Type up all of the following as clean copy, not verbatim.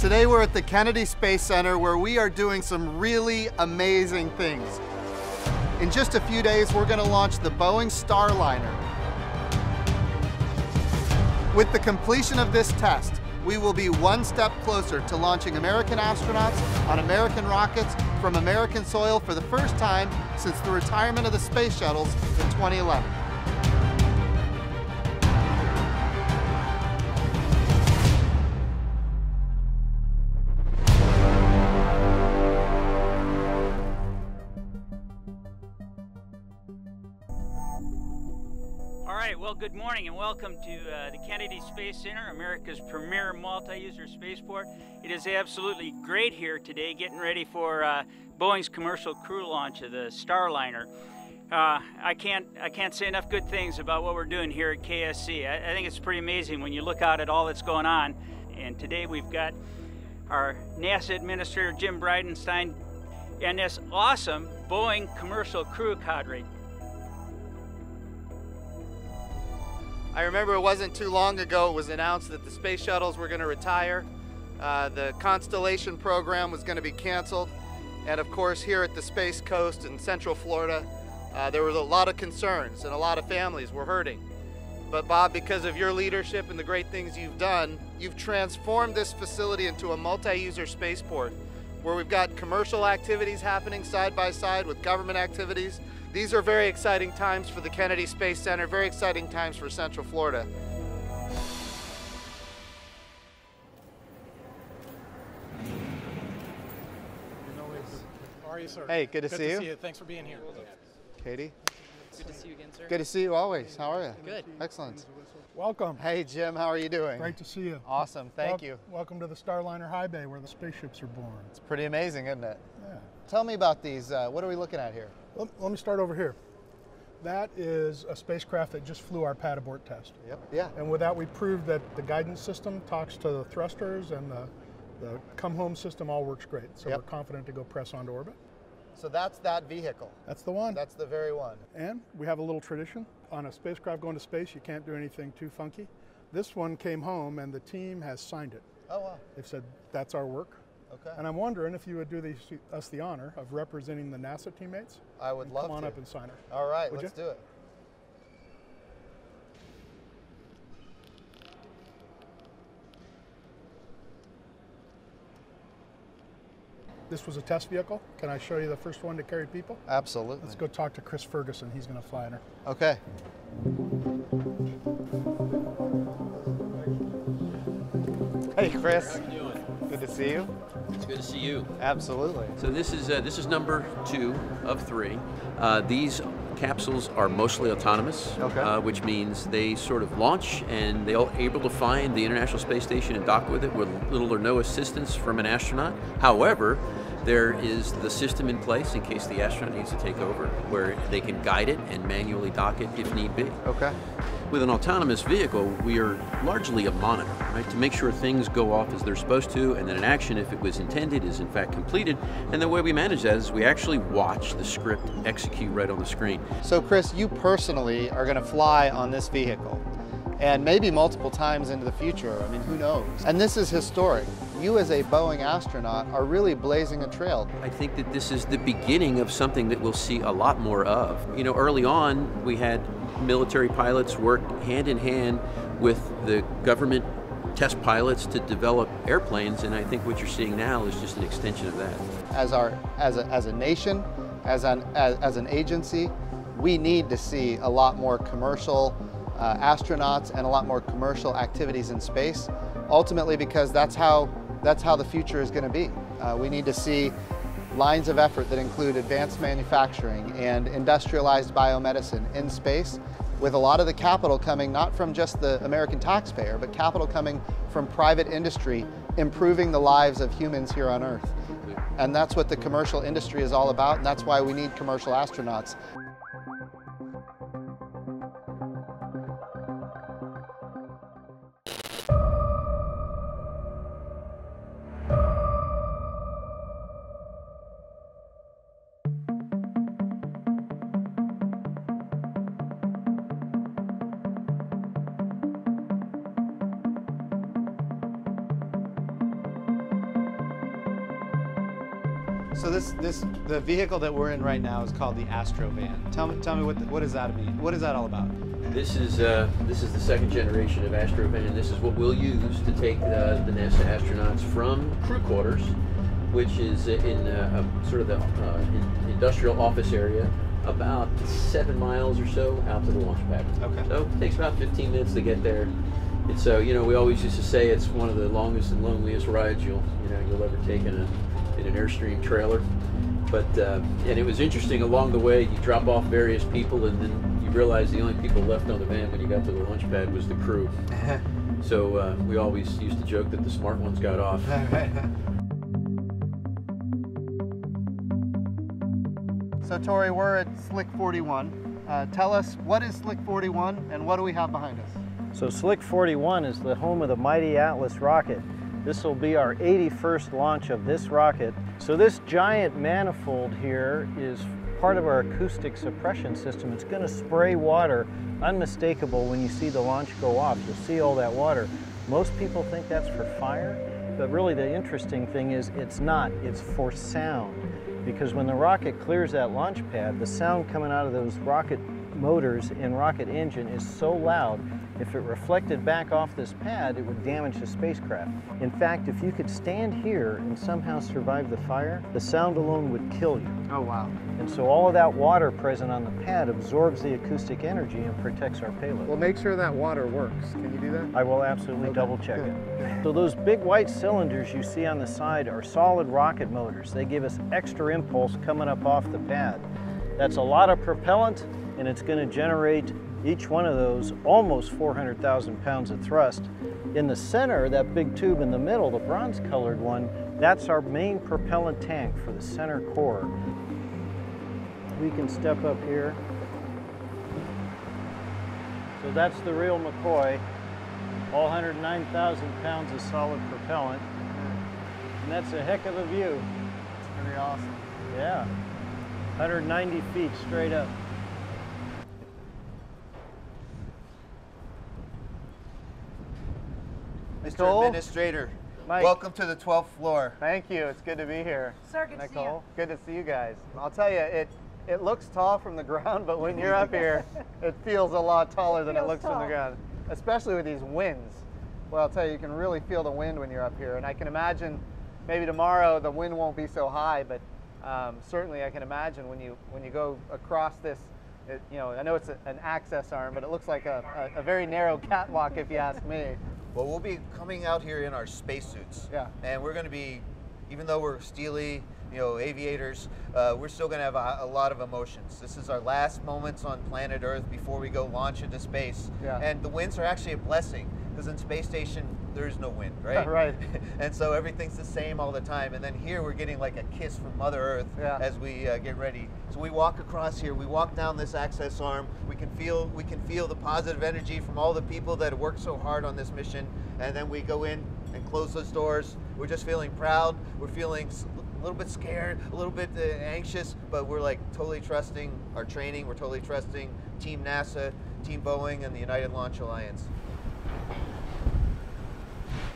Today we're at the Kennedy Space Center where we are doing some really amazing things. In just a few days, we're going to launch the Boeing Starliner. With the completion of this test, we will be one step closer to launching American astronauts on American rockets from American soil for the first time since the retirement of the space shuttles in 2011. All right, well, good morning and welcome to the Kennedy Space Center, America's premier multi-user spaceport. It is absolutely great here today, getting ready for Boeing's commercial crew launch of the Starliner. I can't say enough good things about what we're doing here at KSC. I think it's pretty amazing when you look out at all that's going on. And today we've got our NASA Administrator Jim Bridenstine and this awesome Boeing commercial crew cadre. I remember it wasn't too long ago it was announced that the space shuttles were going to retire. The Constellation program was going to be canceled. And of course here at the Space Coast in Central Florida, there was a lot of concerns and a lot of families were hurting. But Bob, because of your leadership and the great things you've done, you've transformed this facility into a multi-user spaceport where we've got commercial activities happening side by side with government activities. These are very exciting times for the Kennedy Space Center, very exciting times for Central Florida. How are you, sir? Hey, good to see you. Good to see you. Thanks for being here. Katie? Good to see you again, sir. Good to see you always. How are you? Good. Excellent. Welcome. Hey Jim, how are you doing? Great to see you. Awesome, thank you. Welcome to the Starliner High Bay where the spaceships are born. It's pretty amazing, isn't it? Yeah. Tell me about these. What are we looking at here? Let me start over here. That is a spacecraft that just flew our pad abort test. Yep. Yeah. And with that, we proved that the guidance system talks to the thrusters and the come home system all works great. So we're confident to go press onto orbit. So that's that vehicle. That's the one. That's the very one. And we have a little tradition. On a spacecraft going to space, you can't do anything too funky. This one came home and the team has signed it. Oh, wow. They've said, that's our work. Okay. And I'm wondering if you would do us the honor of representing the NASA teammates. I would love to. Come on up and sign her. All right, Would let's you? do it. This was a test vehicle. Can I show you the first one to carry people? Absolutely. Let's go talk to Chris Ferguson. He's going to fly in her. Okay. Hey, Chris. How are you doing? Good to see you. It's good to see you. Absolutely. So this is number 2 of 3. These capsules are mostly autonomous, which means they sort of launch and they're able to find the International Space Station and dock with it with little or no assistance from an astronaut. However, there is the system in place in case the astronaut needs to take over, where they can guide it and manually dock it if need be. Okay. With an autonomous vehicle, we are largely a monitor, right, to make sure things go off as they're supposed to, and that an action, if it was intended, is in fact completed. And the way we manage that is we actually watch the script execute right on the screen. So Chris, you personally are going to fly on this vehicle, and maybe multiple times into the future. I mean, who knows? And this is historic. You as a Boeing astronaut are really blazing a trail. I think that this is the beginning of something that we'll see a lot more of. You know, early on, we had military pilots work hand in hand with the government test pilots to develop airplanes, and I think what you're seeing now is just an extension of that. As a nation, as an agency, we need to see a lot more commercial astronauts and a lot more commercial activities in space. Ultimately, because that's how the future is going to be. We need to see lines of effort that include advanced manufacturing and industrialized biomedicine in space, with a lot of the capital coming not from just the American taxpayer, but capital coming from private industry, improving the lives of humans here on Earth. And that's what the commercial industry is all about, and that's why we need commercial astronauts. So the vehicle that we're in right now is called the Astro Van. Tell me what does that mean? What is that all about? This is the second generation of Astro Van. This is what we'll use to take the NASA astronauts from crew quarters, which is in sort of the industrial office area, about 7 miles or so out to the launch pad. Okay. So it takes about 15 minutes to get there. It's you know, we always used to say it's one of the longest and loneliest rides you'll ever take in an Airstream trailer. But and it was interesting along the way. You drop off various people, and then you realize the only people left on the van when you got to the launch pad was the crew. So we always used to joke that the smart ones got off. So Tori, we're at Slick 41. Tell us, what is Slick 41 and what do we have behind us? So Slick 41 is the home of the mighty Atlas rocket. This will be our 81st launch of this rocket. So this giant manifold here is part of our acoustic suppression system. It's going to spray water, unmistakable when you see the launch go off. You'll see all that water. Most people think that's for fire, but really the interesting thing is it's not. It's for sound. Because when the rocket clears that launch pad, the sound coming out of those rocket motors and rocket engine is so loud, if it reflected back off this pad, it would damage the spacecraft. In fact, if you could stand here and somehow survive the fire, the sound alone would kill you. Oh, wow. And so all of that water present on the pad absorbs the acoustic energy and protects our payload. Well, make sure that water works. Can you do that? I will absolutely double check it. So those big white cylinders you see on the side are solid rocket motors. They give us extra impulse coming up off the pad. That's a lot of propellant, and it's going to generate each one of those almost 400,000 pounds of thrust. In the center, that big tube in the middle, the bronze-colored one, that's our main propellant tank for the center core. We can step up here. So that's the real McCoy, all 109,000 pounds of solid propellant. And that's a heck of a view. It's pretty awesome. Yeah, 190 feet straight up. Mr. Administrator, Mike. Welcome to the 12th floor. Thank you. It's good to be here. Sir, good to see you. Good to see you guys. I'll tell you, it looks tall from the ground, but when you're up here, it feels a lot taller than it looks from the ground, especially with these winds. Well, I'll tell you, you can really feel the wind when you're up here, and I can imagine maybe tomorrow the wind won't be so high, but certainly I can imagine when you go across this. You know, I know it's an access arm, but it looks like a very narrow catwalk, if you ask me. Well, we'll be coming out here in our spacesuits. Yeah. And we're going to be, even though we're steely, aviators, we're still going to have a lot of emotions. This is our last moments on planet Earth before we go launch into space. Yeah. And the winds are actually a blessing, because in space station, there is no wind, right? Right. And so everything's the same all the time. And then here we're getting like a kiss from Mother Earth as we get ready. So we walk across here, we walk down this access arm, we can feel the positive energy from all the people that have worked so hard on this mission, and then we go in and close those doors. We're just feeling proud, we're feeling a little bit scared, a little bit anxious, but we're like totally trusting our training, we're totally trusting Team NASA, Team Boeing, and the United Launch Alliance.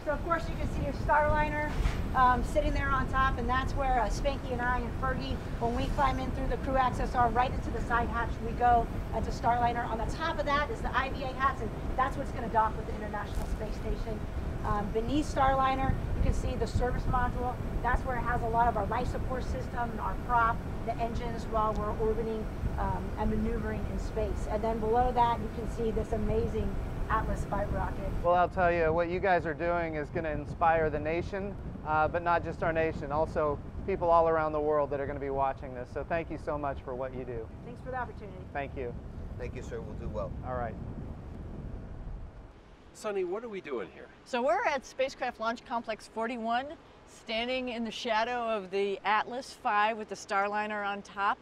So of course you can see your Starliner sitting there on top, and that's where Spanky and I and Fergie, when we climb in through the crew access arm, right into the side hatch we go into Starliner. On the top of that is the IVA hatch, and that's what's going to dock with the International Space Station. Beneath Starliner, you can see the service module. That's where it has a lot of our life support system, our prop, the engines while we're orbiting and maneuvering in space. And then below that, you can see this amazing Atlas fiber rocket. Well, I'll tell you, what you guys are doing is going to inspire the nation, but not just our nation, also people all around the world that are going to be watching this. So thank you so much for what you do. Thanks for the opportunity. Thank you. Thank you, sir. We'll do well. All right. Sonny, what are we doing here? So we're at Spacecraft Launch Complex 41, standing in the shadow of the Atlas V with the Starliner on top,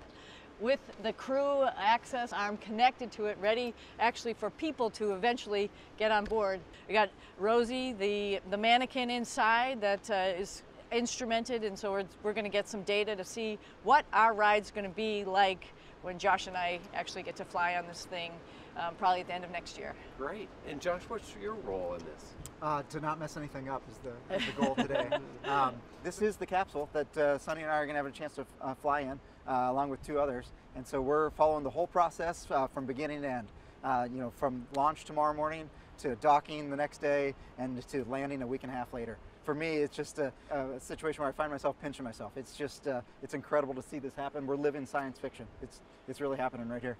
with the crew access arm connected to it, ready actually for people to eventually get on board. We got Rosie, the mannequin inside that is instrumented, and so we're going to get some data to see what our ride's going to be like when Josh and I actually get to fly on this thing probably at the end of next year. Great. And Josh, what's your role in this? To not mess anything up is the goal today. This is the capsule that Sonny and I are going to have a chance to fly in, along with 2 others. And so we're following the whole process from beginning to end. You know, from launch tomorrow morning to docking the next day and to landing a week and a half later. For me, it's just a situation where I find myself pinching myself. It's just, it's incredible to see this happen. We're living science fiction. It's really happening right here.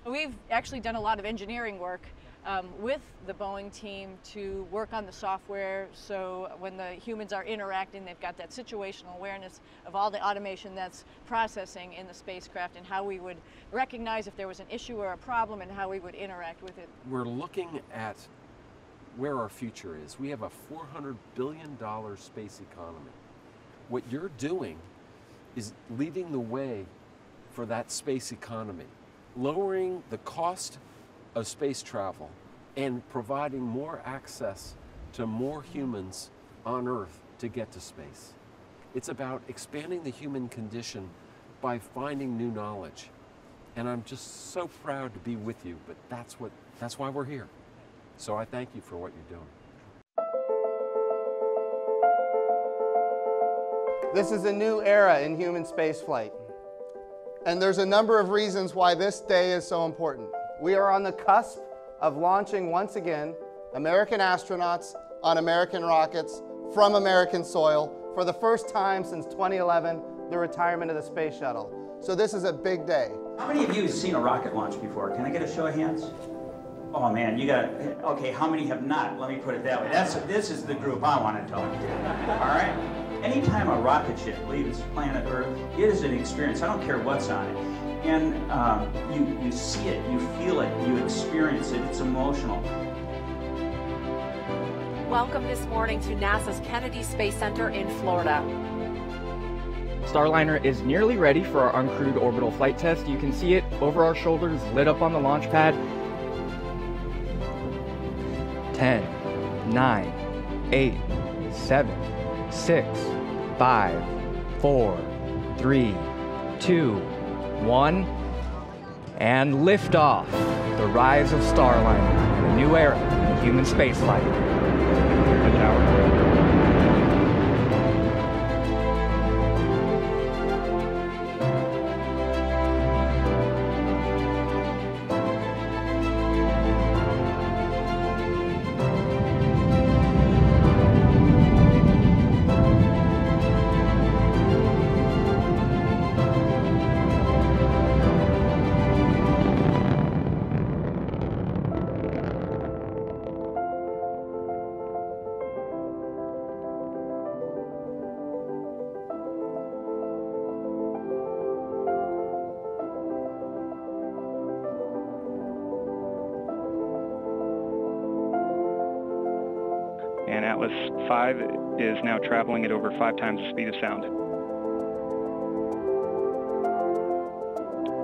We've actually done a lot of engineering work with the Boeing team to work on the software, so when the humans are interacting, they've got that situational awareness of all the automation that's processing in the spacecraft and how we would recognize if there was an issue or a problem and how we would interact with it. We're looking at where our future is. We have a $400 billion space economy. What you're doing is leading the way for that space economy, lowering the cost of space travel and providing more access to more humans on Earth to get to space. It's about expanding the human condition by finding new knowledge. And I'm just so proud to be with you, but that's why we're here. So I thank you for what you're doing. This is a new era in human spaceflight. And there's a number of reasons why this day is so important. We are on the cusp of launching once again American astronauts on American rockets from American soil for the first time since 2011, the retirement of the space shuttle. So this is a big day. How many of you have seen a rocket launch before? Can I get a show of hands? Oh man, you got, okay, how many have not? Let me put it that way. This is the group I want to talk to, all right? Anytime a rocket ship leaves planet Earth, it is an experience. I don't care what's on it. And you see it, you feel it, you experience it, it's emotional. Welcome this morning to NASA's Kennedy Space Center in Florida. Starliner is nearly ready for our uncrewed orbital flight test. You can see it over our shoulders, lit up on the launch pad. 10, 9, 8, 7, 6, 5, 4, 3, 2, 1, and liftoff. The rise of Starliner, a new era in human spaceflight. And Atlas 5 is now traveling at over 5 times the speed of sound.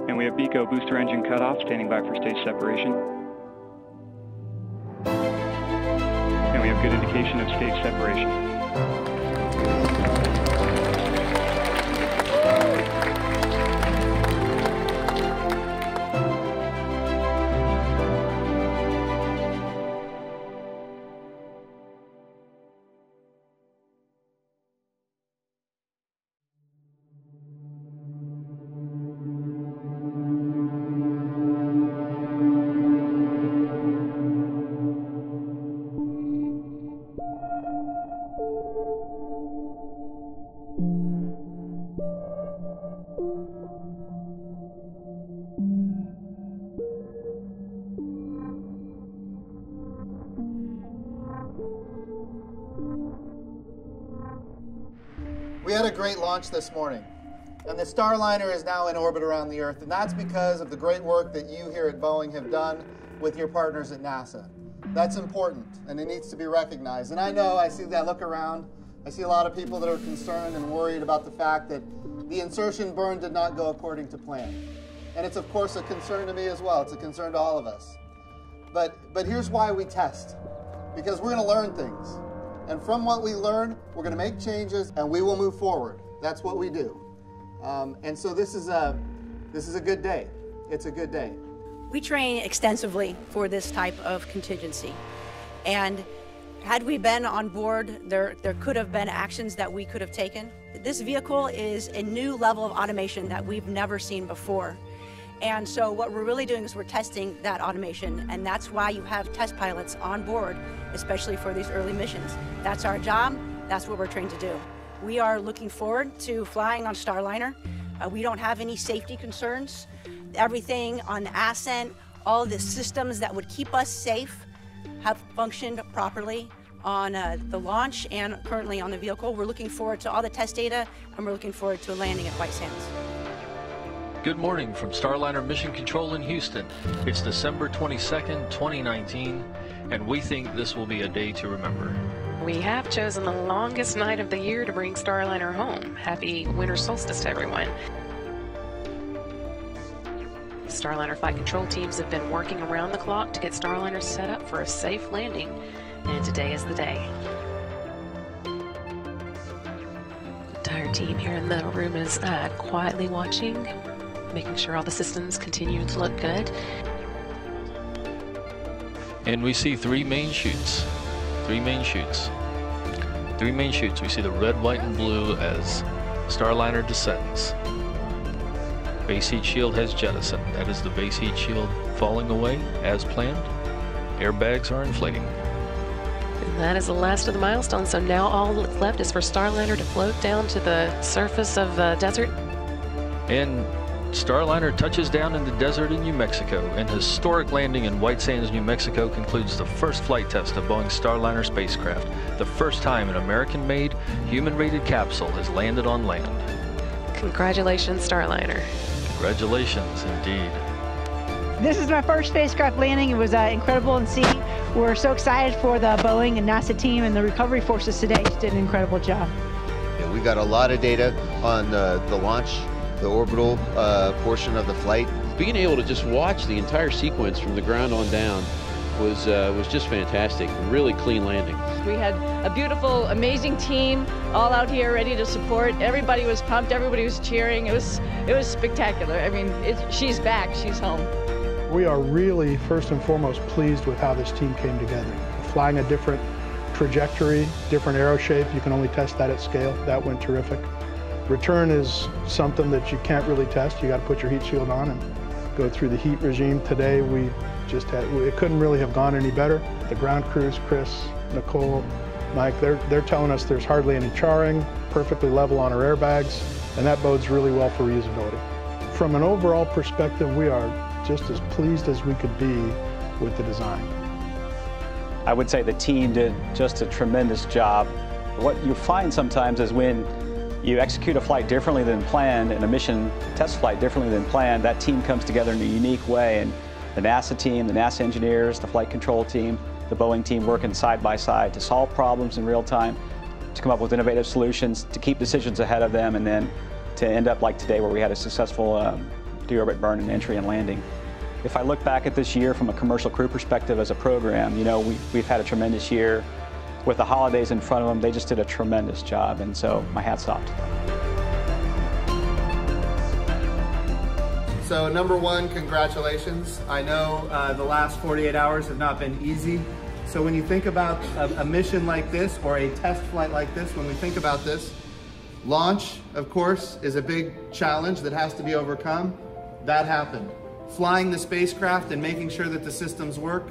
And we have BECO booster engine cutoff standing by for stage separation. And we have good indication of stage separation. We had a great launch this morning, and the Starliner is now in orbit around the Earth, and that's because of the great work that you here at Boeing have done with your partners at NASA. That's important, and it needs to be recognized. And I know, I see that look around, I see a lot of people that are concerned and worried about the fact that the insertion burn did not go according to plan. And it's of course a concern to me as well. It's a concern to all of us. But here's why we test. Because we're going to learn things. And from what we learn, we're going to make changes and we will move forward. That's what we do. And so this is a good day. It's a good day. We train extensively for this type of contingency. And had we been on board, there could have been actions that we could have taken. This vehicle is a new level of automation that we've never seen before. And so what we're really doing is we're testing that automation, and that's why you have test pilots on board, especially for these early missions. That's our job, that's what we're trained to do. We are looking forward to flying on Starliner. We don't have any safety concerns. Everything on the ascent, all the systems that would keep us safe have functioned properly on the launch and currently on the vehicle. We're looking forward to all the test data, and we're looking forward to a landing at White Sands. Good morning from Starliner Mission Control in Houston. It's December 22nd, 2019, and we think this will be a day to remember. We have chosen the longest night of the year to bring Starliner home. Happy winter solstice to everyone. Starliner flight control teams have been working around the clock to get Starliner set up for a safe landing, and today is the day. The entire team here in the room is quietly watching, making sure all the systems continue to look good. And we see three main chutes. We see the red, white, and blue as Starliner descends. Base heat shield has jettisoned. That is the base heat shield falling away as planned. Airbags are inflating. And that is the last of the milestones, so now all that's left is for Starliner to float down to the surface of the desert. And Starliner touches down in the desert in New Mexico. An historic landing in White Sands, New Mexico concludes the first flight test of Boeing's Starliner spacecraft. The first time an American-made, human-rated capsule has landed on land. Congratulations, Starliner. Congratulations, indeed. This is my first spacecraft landing. It was incredible to see. We're so excited for the Boeing and NASA team, and the recovery forces today just did an incredible job. Yeah, we got a lot of data on the launch, the orbital portion of the flight. Being able to just watch the entire sequence from the ground on down was just fantastic. Really clean landing. We had a beautiful, amazing team all out here ready to support. Everybody was pumped. Everybody was cheering. It was spectacular. I mean, she's back. She's home. We are really, first and foremost, pleased with how this team came together. Flying a different trajectory, different aero shape. You can only test that at scale. That went terrific. Return is something that you can't really test. You got to put your heat shield on and go through the heat regime. Today we just had, it couldn't really have gone any better. The ground crews, Chris, Nicole, Mike, they're telling us there's hardly any charring, perfectly level on our airbags, and that bodes really well for reusability. From an overall perspective, we are just as pleased as we could be with the design. I would say the team did just a tremendous job. What you find sometimes is when you execute a flight differently than planned and a mission test flight differently than planned, that team comes together in a unique way. And the NASA team, the NASA engineers, the flight control team, the Boeing team working side by side to solve problems in real time, to come up with innovative solutions, to keep decisions ahead of them, and then to end up like today where we had a successful deorbit burn and entry and landing. If I look back at this year from a commercial crew perspective as a program, you know, we've had a tremendous year. With the holidays in front of them, they just did a tremendous job, and so my hat's off to them. So number one, congratulations. I know the last 48 hours have not been easy. So when you think about a mission like this or a test flight like this, when we think about this, launch, of course, is a big challenge that has to be overcome. That happened. Flying the spacecraft and making sure that the systems work,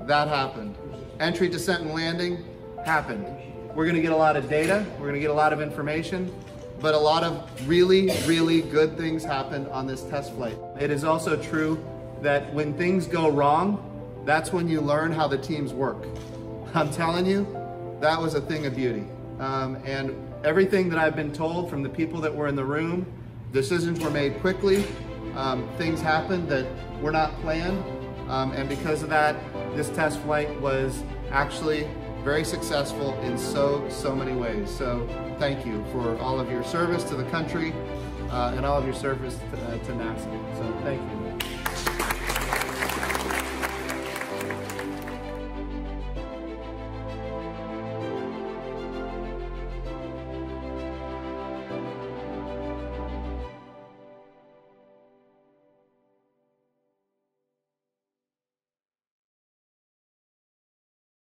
that happened. Entry, descent, and landing happened. We're going to get a lot of data, we're going to get a lot of information, but a lot of really, really good things happened on this test flight. It is also true that when things go wrong, that's when you learn how the teams work. I'm telling you, that was a thing of beauty. And everything that I've been told from the people that were in the room, decisions were made quickly, things happened that were not planned, and because of that, this test flight was actually very successful in so many ways. So thank you for all of your service to the country and all of your service to NASA. So thank you.